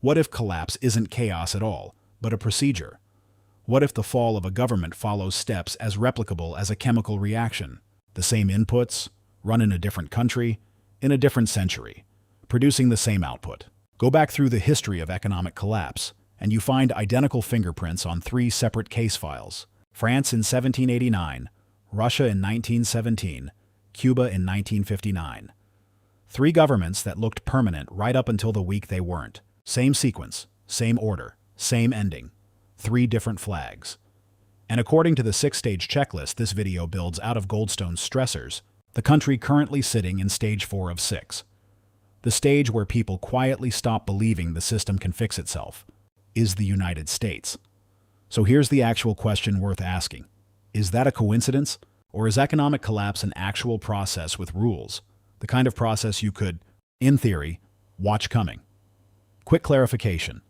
What if collapse isn't chaos at all, but a procedure? What if the fall of a government follows steps as replicable as a chemical reaction? The same inputs, run in a different country, in a different century, producing the same output. Go back through the history of economic collapse, and you find identical fingerprints on 3 separate case files. France in 1789, Russia in 1917, Cuba in 1959. 3 governments that looked permanent right up until the week they weren't. Same sequence, same order, same ending. 3 different flags. And according to the 6-stage checklist this video builds out of Goldstone's stressors, the country currently sitting in stage 4 of 6. The stage where people quietly stop believing the system can fix itself is the United States. So here's the actual question worth asking. Is that a coincidence? Or is economic collapse an actual process with rules? The kind of process you could, in theory, watch coming. Quick clarification.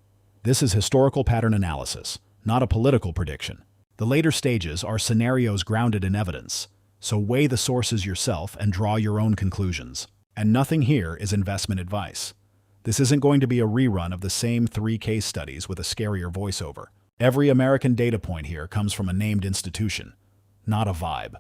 This is historical pattern analysis, not a political prediction. The later stages are scenarios grounded in evidence, so weigh the sources yourself and draw your own conclusions. And nothing here is investment advice. This isn't going to be a rerun of the same 3 case studies with a scarier voiceover. Every American data point here comes from a named institution, not a vibe.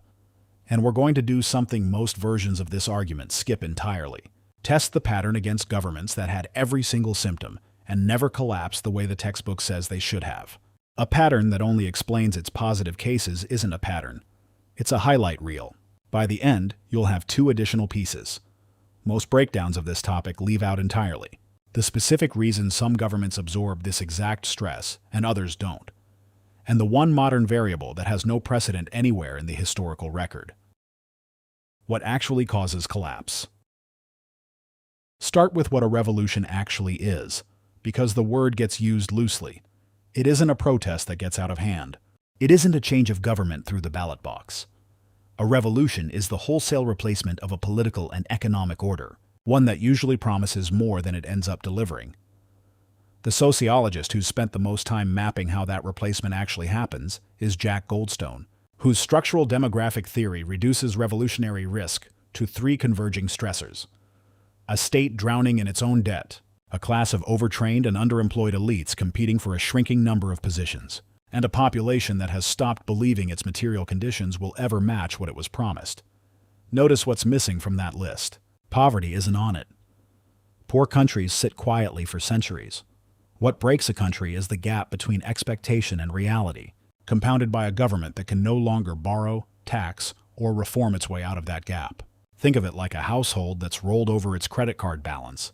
And we're going to do something most versions of this argument skip entirely. Test the pattern against governments that had every single symptom and never collapsed the way the textbook says they should have. A pattern that only explains its positive cases isn't a pattern. It's a highlight reel. By the end, you'll have 2 additional pieces. Most breakdowns of this topic leave out entirely the specific reasons some governments absorb this exact stress and others don't, and the one modern variable that has no precedent anywhere in the historical record. What actually causes collapse? Start with what a revolution actually is, because the word gets used loosely. It isn't a protest that gets out of hand. It isn't a change of government through the ballot box. A revolution is the wholesale replacement of a political and economic order, one that usually promises more than it ends up delivering. The sociologist who's spent the most time mapping how that replacement actually happens is Jack Goldstone, whose structural demographic theory reduces revolutionary risk to 3 converging stressors: a state drowning in its own debt, a class of overtrained and underemployed elites competing for a shrinking number of positions, and a population that has stopped believing its material conditions will ever match what it was promised. Notice what's missing from that list. Poverty isn't on it. Poor countries sit quietly for centuries. What breaks a country is the gap between expectation and reality, compounded by a government that can no longer borrow, tax, or reform its way out of that gap. Think of it like a household that's rolled over its credit card balance.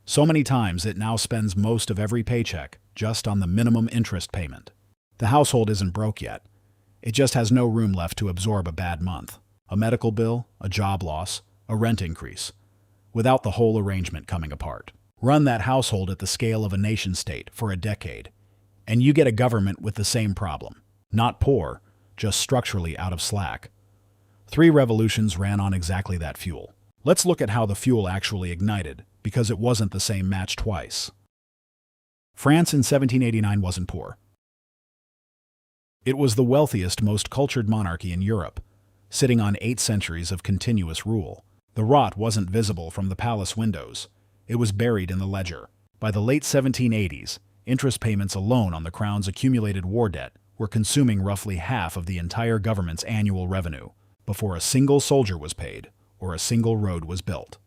So many times it now spends most of every paycheck just on the minimum interest payment. The household isn't broke yet. It just has no room left to absorb a bad month, a medical bill, a job loss, a rent increase, without the whole arrangement coming apart. Run that household at the scale of a nation-state for a decade, and you get a government with the same problem. Not poor, just structurally out of slack. 3 revolutions ran on exactly that fuel. Let's look at how the fuel actually ignited, because it wasn't the same match twice. France in 1789 wasn't poor. It was the wealthiest, most cultured monarchy in Europe, sitting on 8 centuries of continuous rule. The rot wasn't visible from the palace windows. It was buried in the ledger. By the late 1780s, interest payments alone on the crown's accumulated war debt were consuming roughly half of the entire government's annual revenue before a single soldier was paid or a single road was built.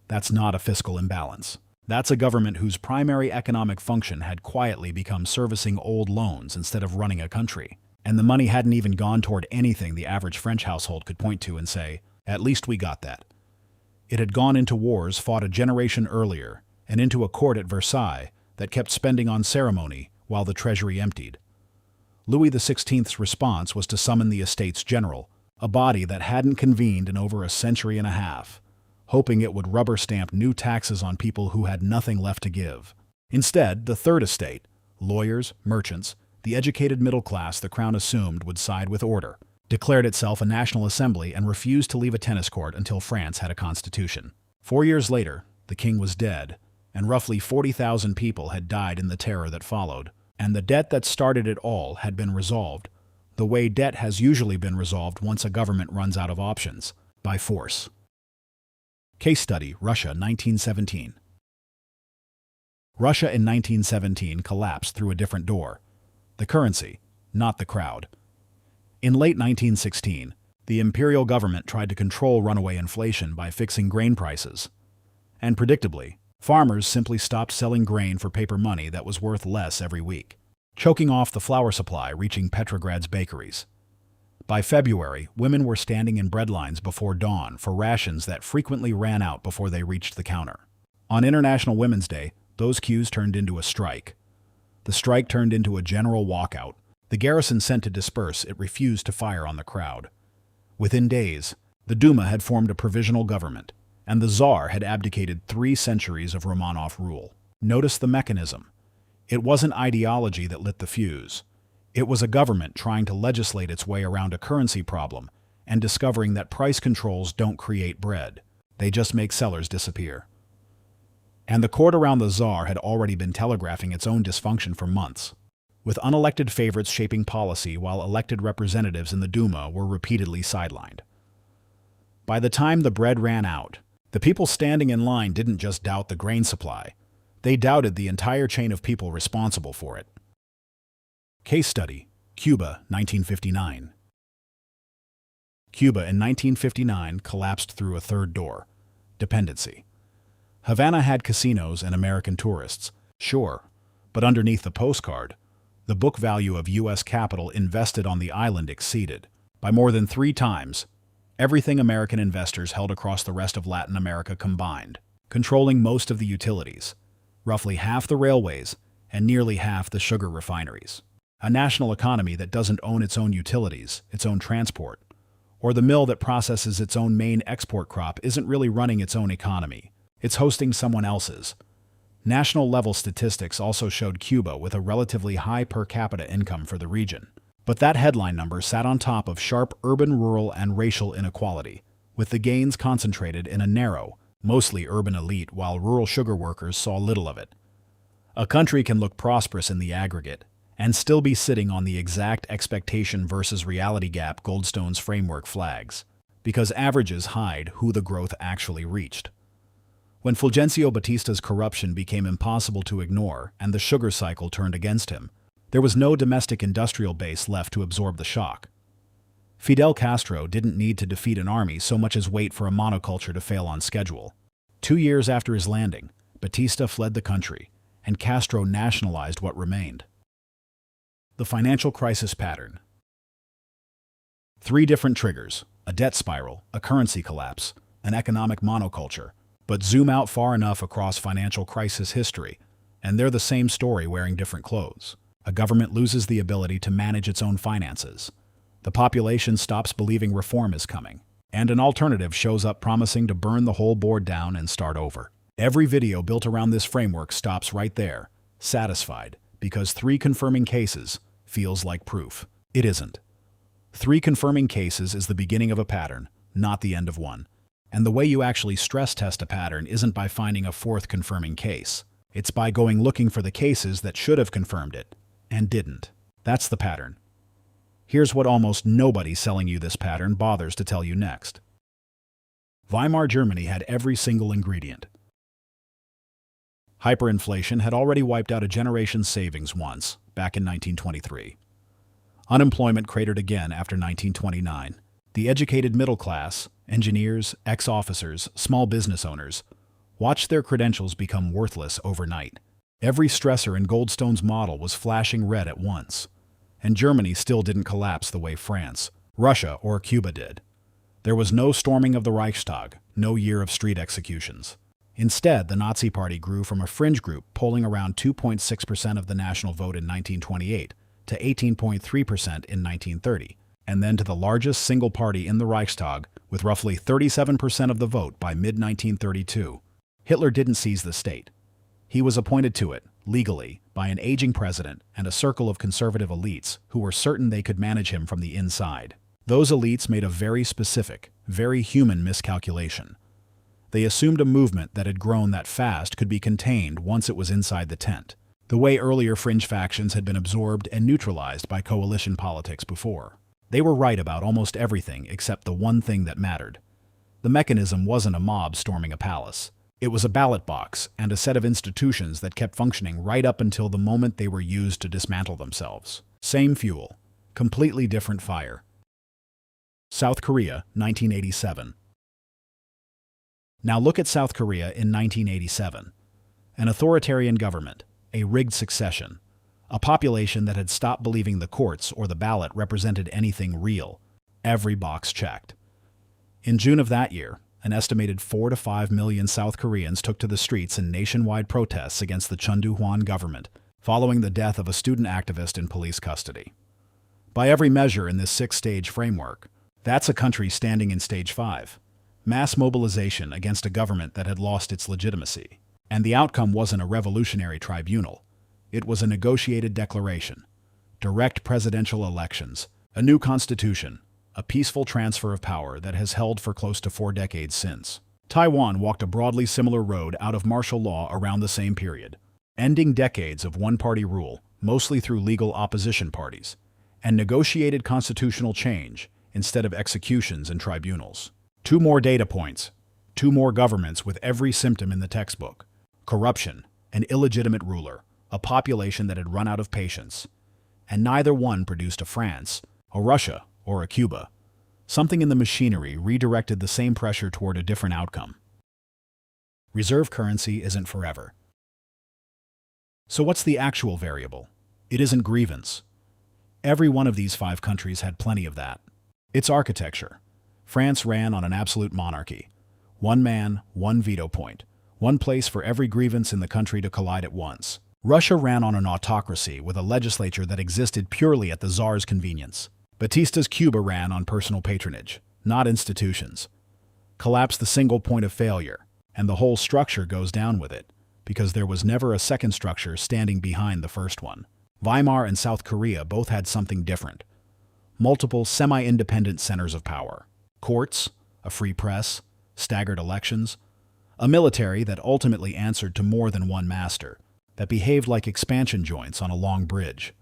That's not a fiscal imbalance. That's a government whose primary economic function had quietly become servicing old loans instead of running a country. And the money hadn't even gone toward anything the average French household could point to and say, "At least we got that." It had gone into wars fought a generation earlier and into a court at Versailles that kept spending on ceremony while the treasury emptied. Louis XVI's response was to summon the Estates General, a body that hadn't convened in over a century and a half, hoping it would rubber stamp new taxes on people who had nothing left to give. Instead, the Third Estate, lawyers, merchants, the educated middle class the crown assumed would side with order, declared itself a national assembly and refused to leave a tennis court until France had a constitution. 4 years later, the king was dead, and roughly 40,000 people had died in the terror that followed, and the debt that started it all had been resolved, the way debt has usually been resolved once a government runs out of options, by force. Case study, Russia, 1917. Russia in 1917 collapsed through a different door. The currency, not the crowd. In late 1916, the imperial government tried to control runaway inflation by fixing grain prices. And predictably, farmers simply stopped selling grain for paper money that was worth less every week, choking off the flour supply reaching Petrograd's bakeries. By February, women were standing in bread lines before dawn for rations that frequently ran out before they reached the counter. On International Women's Day, those queues turned into a strike. The strike turned into a general walkout. The garrison sent to disperse, it refused to fire on the crowd. Within days, the Duma had formed a provisional government, and the Tsar had abdicated 3 centuries of Romanov rule. Notice the mechanism. It wasn't ideology that lit the fuse. It was a government trying to legislate its way around a currency problem and discovering that price controls don't create bread. They just make sellers disappear. And the court around the Tsar had already been telegraphing its own dysfunction for months, with unelected favorites shaping policy while elected representatives in the Duma were repeatedly sidelined. By the time the bread ran out, the people standing in line didn't just doubt the grain supply, they doubted the entire chain of people responsible for it. Case study: Cuba, 1959. Cuba in 1959 collapsed through a third door: dependency. Havana had casinos and American tourists, sure, but underneath the postcard, the book value of U.S. capital invested on the island exceeded, by more than 3 times, everything American investors held across the rest of Latin America combined, controlling most of the utilities, roughly half the railways, and nearly half the sugar refineries. A national economy that doesn't own its own utilities, its own transport, or the mill that processes its own main export crop isn't really running its own economy. It's hosting someone else's. National-level statistics also showed Cuba with a relatively high per capita income for the region. But that headline number sat on top of sharp urban, rural, and racial inequality, with the gains concentrated in a narrow, mostly urban elite while rural sugar workers saw little of it. A country can look prosperous in the aggregate and still be sitting on the exact expectation versus reality gap Goldstone's framework flags, because averages hide who the growth actually reached. When Fulgencio Batista's corruption became impossible to ignore and the sugar cycle turned against him, there was no domestic industrial base left to absorb the shock. Fidel Castro didn't need to defeat an army so much as wait for a monoculture to fail on schedule. 2 years after his landing, Batista fled the country, and Castro nationalized what remained. The financial crisis pattern. 3 different triggers: a debt spiral, a currency collapse, an economic monoculture. But zoom out far enough across financial crisis history, and they're the same story wearing different clothes. A government loses the ability to manage its own finances. The population stops believing reform is coming, and an alternative shows up promising to burn the whole board down and start over. Every video built around this framework stops right there, satisfied, because 3 confirming cases feels like proof. It isn't. 3 confirming cases is the beginning of a pattern, not the end of one. And the way you actually stress test a pattern isn't by finding a 4th confirming case. It's by going looking for the cases that should have confirmed it, and didn't. That's the pattern. Here's what almost nobody selling you this pattern bothers to tell you next. Weimar Germany had every single ingredient. Hyperinflation had already wiped out a generation's savings once, back in 1923. Unemployment cratered again after 1929. The educated middle class, engineers, ex-officers, small business owners, watched their credentials become worthless overnight. Every stressor in Goldstone's model was flashing red at once. And Germany still didn't collapse the way France, Russia, or Cuba did. There was no storming of the Reichstag, no year of street executions. Instead, the Nazi Party grew from a fringe group polling around 2.6% of the national vote in 1928 to 18.3% in 1930. And then to the largest single party in the Reichstag, with roughly 37% of the vote by mid-1932. Hitler didn't seize the state. He was appointed to it, legally, by an aging president and a circle of conservative elites who were certain they could manage him from the inside. Those elites made a very specific, very human miscalculation. They assumed a movement that had grown that fast could be contained once it was inside the tent, the way earlier fringe factions had been absorbed and neutralized by coalition politics before. They were right about almost everything except the one thing that mattered. The mechanism wasn't a mob storming a palace. It was a ballot box and a set of institutions that kept functioning right up until the moment they were used to dismantle themselves. Same fuel, completely different fire. South Korea, 1987. Now look at South Korea in 1987. An authoritarian government, a rigged succession, a population that had stopped believing the courts or the ballot represented anything real. Every box checked. In June of that year, an estimated 4 to 5 million South Koreans took to the streets in nationwide protests against the Chun-Doo-hwan government, following the death of a student activist in police custody. By every measure in this six-stage framework, that's a country standing in stage 5. Mass mobilization against a government that had lost its legitimacy. And the outcome wasn't a revolutionary tribunal. It was a negotiated declaration. Direct presidential elections, a new constitution, a peaceful transfer of power that has held for close to 4 decades since. Taiwan walked a broadly similar road out of martial law around the same period, ending decades of one-party rule, mostly through legal opposition parties, and negotiated constitutional change instead of executions and tribunals. 2 more data points, 2 more governments with every symptom in the textbook. Corruption, an illegitimate ruler, a population that had run out of patience, and neither one produced a France, a Russia, or a Cuba. Something in the machinery redirected the same pressure toward a different outcome. Reserve currency isn't forever. So what's the actual variable? It isn't grievance. Every one of these 5 countries had plenty of that. It's architecture. France ran on an absolute monarchy. 1 man, 1 veto point. 1 place for every grievance in the country to collide at once. Russia ran on an autocracy with a legislature that existed purely at the czar's convenience. Batista's Cuba ran on personal patronage, not institutions. Collapse the single point of failure, and the whole structure goes down with it, because there was never a second structure standing behind the first one. Weimar and South Korea both had something different. Multiple semi-independent centers of power. Courts, a free press, staggered elections, a military that ultimately answered to more than one master, that behaved like expansion joints on a long bridge.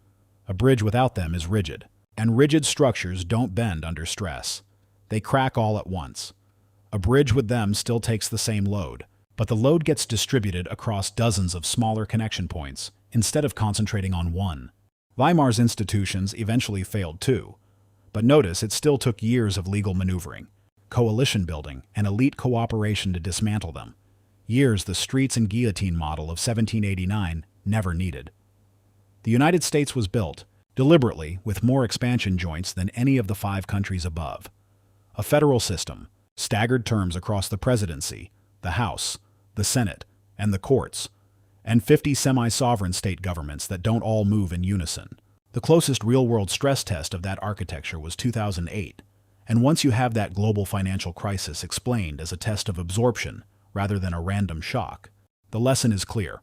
A bridge without them is rigid, and rigid structures don't bend under stress. They crack all at once. A bridge with them still takes the same load, but the load gets distributed across dozens of smaller connection points instead of concentrating on one. Weimar's institutions eventually failed too, but notice it still took years of legal maneuvering, coalition building, and elite cooperation to dismantle them. Years the streets and guillotine model of 1789 never needed. The United States was built, deliberately, with more expansion joints than any of the 5 countries above. A federal system, staggered terms across the presidency, the House, the Senate, and the courts, and 50 semi-sovereign state governments that don't all move in unison. The closest real-world stress test of that architecture was 2008, and once you have that global financial crisis explained as a test of absorption rather than a random shock, the lesson is clear.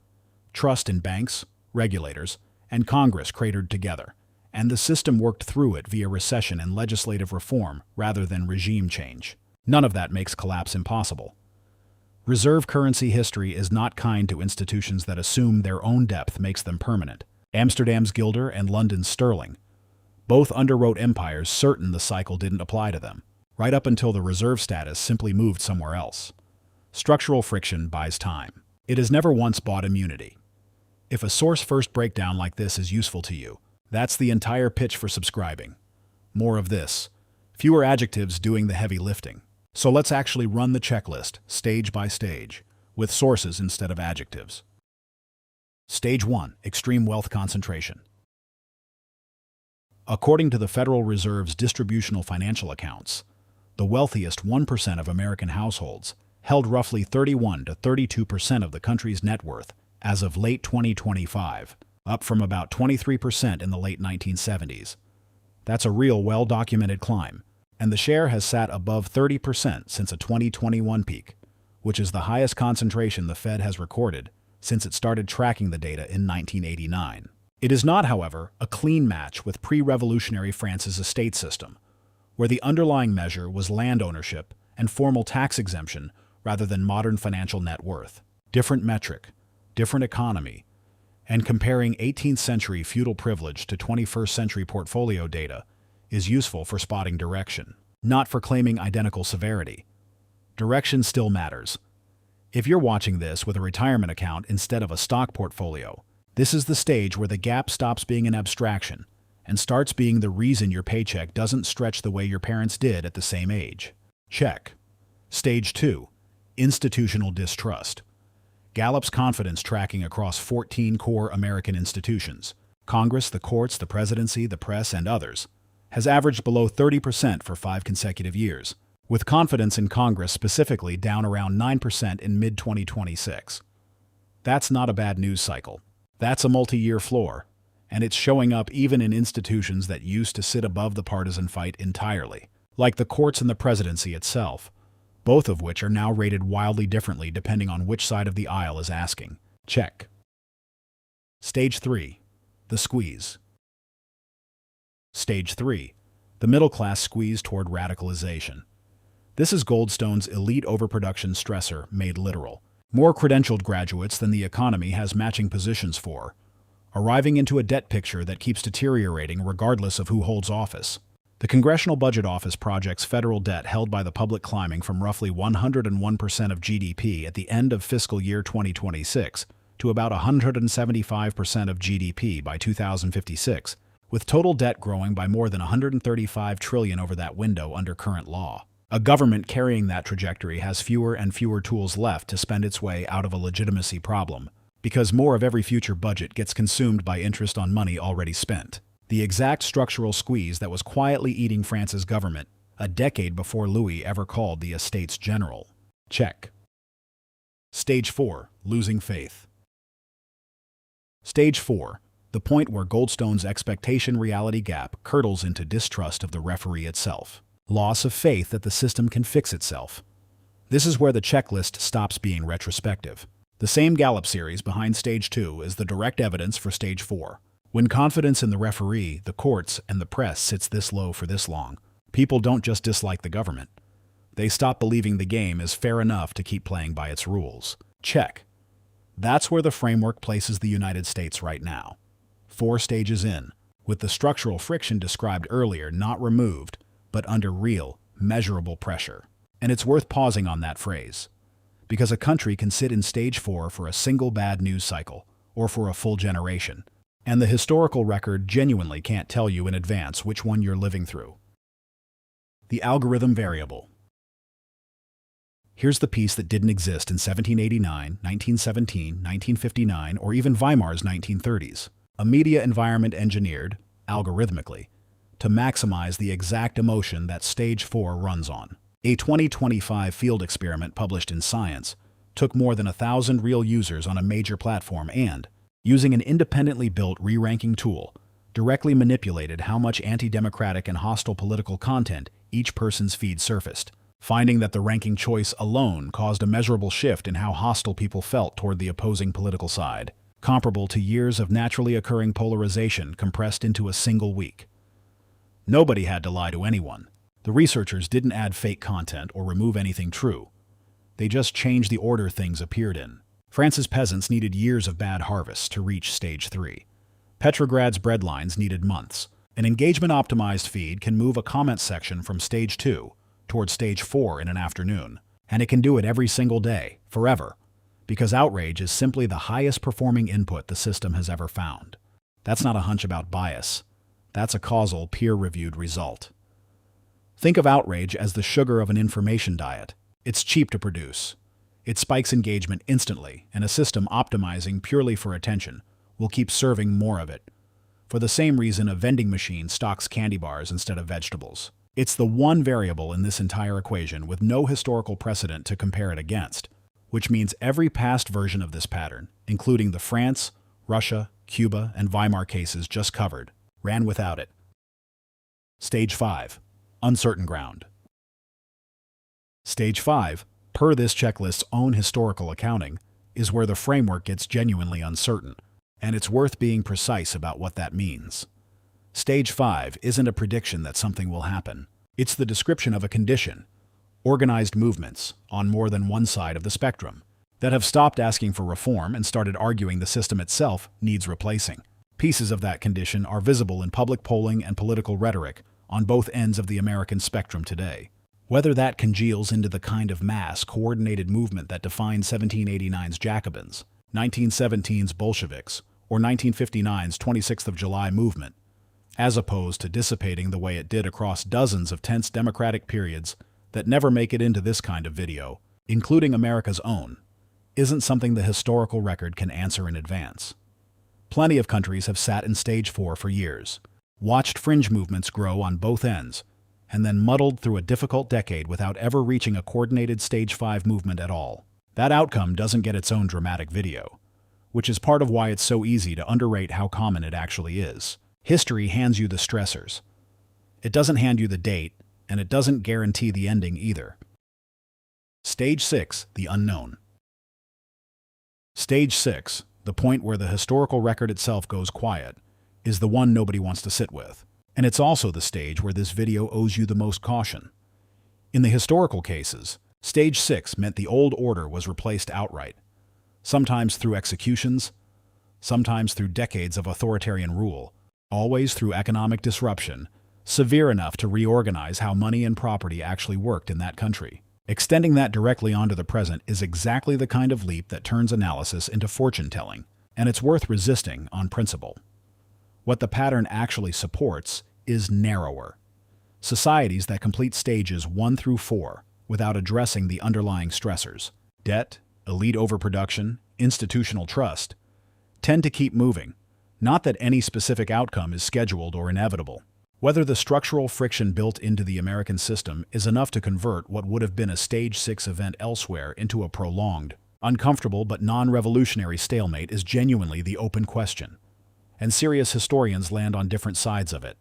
Trust in banks, regulators, and Congress cratered together, and the system worked through it via recession and legislative reform rather than regime change. None of that makes collapse impossible. Reserve currency history is not kind to institutions that assume their own depth makes them permanent. Amsterdam's guilder and London's sterling. Both underwrote empires certain the cycle didn't apply to them, right up until the reserve status simply moved somewhere else. Structural friction buys time. It has never once bought immunity. If a source first breakdown like this is useful to you, that's the entire pitch for subscribing. More of this. Fewer adjectives doing the heavy lifting. So let's actually run the checklist, stage by stage, with sources instead of adjectives. Stage 1. Extreme wealth concentration. According to the Federal Reserve's distributional financial accounts, the wealthiest 1% of American households held roughly 31 to 32% of the country's net worth as of late 2025, up from about 23% in the late 1970s. That's a real well-documented climb, and the share has sat above 30% since a 2021 peak, which is the highest concentration the Fed has recorded since it started tracking the data in 1989. It is not, however, a clean match with pre-revolutionary France's estate system, where the underlying measure was land ownership and formal tax exemption rather than modern financial net worth. Different metric, different economy, and comparing 18th century feudal privilege to 21st century portfolio data is useful for spotting direction, not for claiming identical severity. Direction still matters. If you're watching this with a retirement account instead of a stock portfolio, this is the stage where the gap stops being an abstraction and starts being the reason your paycheck doesn't stretch the way your parents did at the same age. Check. Stage 2. Institutional distrust. Gallup's confidence tracking across 14 core American institutions, Congress, the courts, the presidency, the press, and others, has averaged below 30% for 5 consecutive years, with confidence in Congress specifically down around 9% in mid-2026. That's not a bad news cycle. That's a multi-year floor, and it's showing up even in institutions that used to sit above the partisan fight entirely, like the courts and the presidency itself, both of which are now rated wildly differently depending on which side of the aisle is asking. Check. Stage 3. The squeeze. Stage 3. The middle-class squeeze toward radicalization. This is Goldstone's elite overproduction stressor made literal. More credentialed graduates than the economy has matching positions for, arriving into a debt picture that keeps deteriorating regardless of who holds office. The Congressional Budget Office projects federal debt held by the public climbing from roughly 101% of GDP at the end of fiscal year 2026 to about 175% of GDP by 2056, with total debt growing by more than $135 trillion over that window under current law. A government carrying that trajectory has fewer and fewer tools left to spend its way out of a legitimacy problem, because more of every future budget gets consumed by interest on money already spent. The exact structural squeeze that was quietly eating France's government a decade before Louis ever called the Estates General. Check. Stage 4. Losing faith. Stage 4. The point where Goldstone's expectation-reality gap curdles into distrust of the referee itself. Loss of faith that the system can fix itself. This is where the checklist stops being retrospective. The same Gallup series behind Stage 2 is the direct evidence for Stage 4. When confidence in the referee, the courts, and the press sits this low for this long, people don't just dislike the government. They stop believing the game is fair enough to keep playing by its rules. Check. That's where the framework places the United States right now. 4 stages in, with the structural friction described earlier not removed, but under real, measurable pressure. And it's worth pausing on that phrase, because a country can sit in Stage 4 for a single bad news cycle, or for a full generation, and the historical record genuinely can't tell you in advance which one you're living through. The algorithm variable. Here's the piece that didn't exist in 1789, 1917, 1959, or even Weimar's 1930s. A media environment engineered, algorithmically, to maximize the exact emotion that Stage 4 runs on. A 2025 field experiment published in Science took more than 1,000 real users on a major platform and, using an independently built re-ranking tool, directly manipulated how much anti-democratic and hostile political content each person's feed surfaced, finding that the ranking choice alone caused a measurable shift in how hostile people felt toward the opposing political side, comparable to years of naturally occurring polarization compressed into a single week. Nobody had to lie to anyone. The researchers didn't add fake content or remove anything true. They just changed the order things appeared in. France's peasants needed years of bad harvests to reach Stage 3. Petrograd's breadlines needed months. An engagement-optimized feed can move a comment section from Stage 2 toward Stage 4 in an afternoon, and it can do it every single day, forever, because outrage is simply the highest-performing input the system has ever found. That's not a hunch about bias. That's a causal, peer-reviewed result. Think of outrage as the sugar of an information diet. It's cheap to produce. It spikes engagement instantly, and a system optimizing purely for attention will keep serving more of it. For the same reason a vending machine stocks candy bars instead of vegetables. It's the one variable in this entire equation with no historical precedent to compare it against, which means every past version of this pattern, including the France, Russia, Cuba, and Weimar cases just covered, ran without it. Stage 5. Uncertain ground. Stage 5, per this checklist's own historical accounting, is where the framework gets genuinely uncertain, and it's worth being precise about what that means. Stage 5 isn't a prediction that something will happen. It's the description of a condition, organized movements, on more than one side of the spectrum, that have stopped asking for reform and started arguing the system itself needs replacing. Pieces of that condition are visible in public polling and political rhetoric on both ends of the American spectrum today. Whether that congeals into the kind of mass, coordinated movement that defined 1789's Jacobins, 1917's Bolsheviks, or 1959's 26th of July movement, as opposed to dissipating the way it did across dozens of tense democratic periods that never make it into this kind of video, including America's own, isn't something the historical record can answer in advance. Plenty of countries have sat in stage 4 for years, watched fringe movements grow on both ends, and then muddled through a difficult decade without ever reaching a coordinated stage 5 movement at all. That outcome doesn't get its own dramatic video, which is part of why it's so easy to underrate how common it actually is. History hands you the stressors. It doesn't hand you the date, and it doesn't guarantee the ending either. Stage 6, the unknown. Stage 6, the point where the historical record itself goes quiet, is the one nobody wants to sit with. And it's also the stage where this video owes you the most caution. In the historical cases, Stage 6 meant the old order was replaced outright, sometimes through executions, sometimes through decades of authoritarian rule, always through economic disruption, severe enough to reorganize how money and property actually worked in that country. Extending that directly onto the present is exactly the kind of leap that turns analysis into fortune-telling, and it's worth resisting on principle. What the pattern actually supports is narrower. Societies that complete stages 1 through 4 without addressing the underlying stressors, debt, elite overproduction, institutional trust, tend to keep moving. Not that any specific outcome is scheduled or inevitable. Whether the structural friction built into the American system is enough to convert what would have been a Stage 6 event elsewhere into a prolonged, uncomfortable but non-revolutionary stalemate is genuinely the open question. And serious historians land on different sides of it.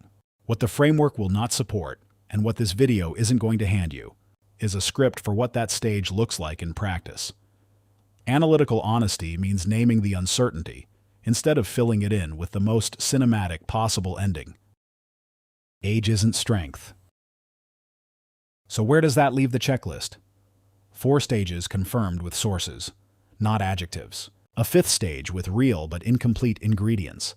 What the framework will not support, and what this video isn't going to hand you, is a script for what that stage looks like in practice. Analytical honesty means naming the uncertainty, instead of filling it in with the most cinematic possible ending. Age isn't strength. So where does that leave the checklist? 4 stages confirmed with sources, not adjectives. A 5th stage with real but incomplete ingredients.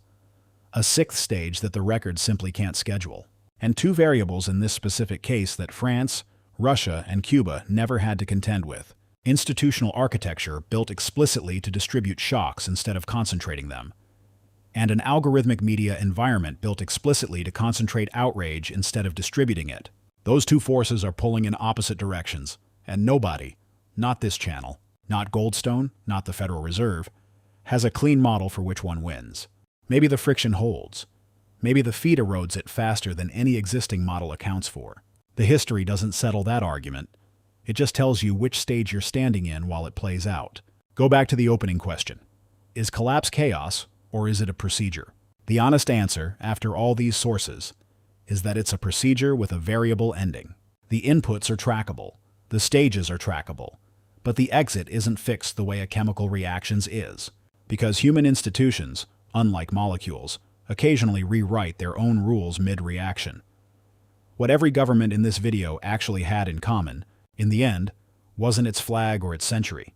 A 6th stage that the record simply can't schedule. And 2 variables in this specific case that France, Russia, and Cuba never had to contend with. Institutional architecture built explicitly to distribute shocks instead of concentrating them. And an algorithmic media environment built explicitly to concentrate outrage instead of distributing it. Those 2 forces are pulling in opposite directions, and nobody, not this channel, not Goldstone, not the Federal Reserve, has a clean model for which one wins. Maybe the friction holds. Maybe the feed erodes it faster than any existing model accounts for. The history doesn't settle that argument. It just tells you which stage you're standing in while it plays out. Go back to the opening question. Is collapse chaos, or is it a procedure? The honest answer, after all these sources, is that it's a procedure with a variable ending. The inputs are trackable. The stages are trackable. But the exit isn't fixed the way a chemical reactions is. Because human institutions, unlike molecules, occasionally rewrite their own rules mid-reaction. What every government in this video actually had in common, in the end, wasn't its flag or its century.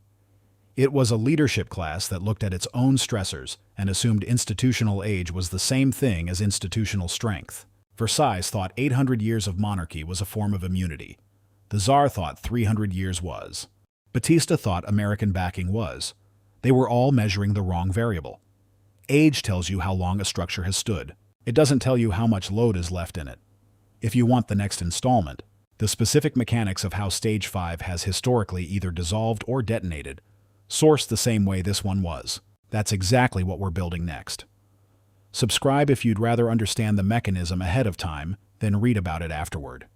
It was a leadership class that looked at its own stressors and assumed institutional age was the same thing as institutional strength. Versailles thought 800 years of monarchy was a form of immunity. The Tsar thought 300 years was. Batista thought American backing was. They were all measuring the wrong variable. Age tells you how long a structure has stood. It doesn't tell you how much load is left in it. If you want the next installment, the specific mechanics of how Stage 5 has historically either dissolved or detonated, sourced the same way this one was. That's exactly what we're building next. Subscribe if you'd rather understand the mechanism ahead of time than read about it afterward.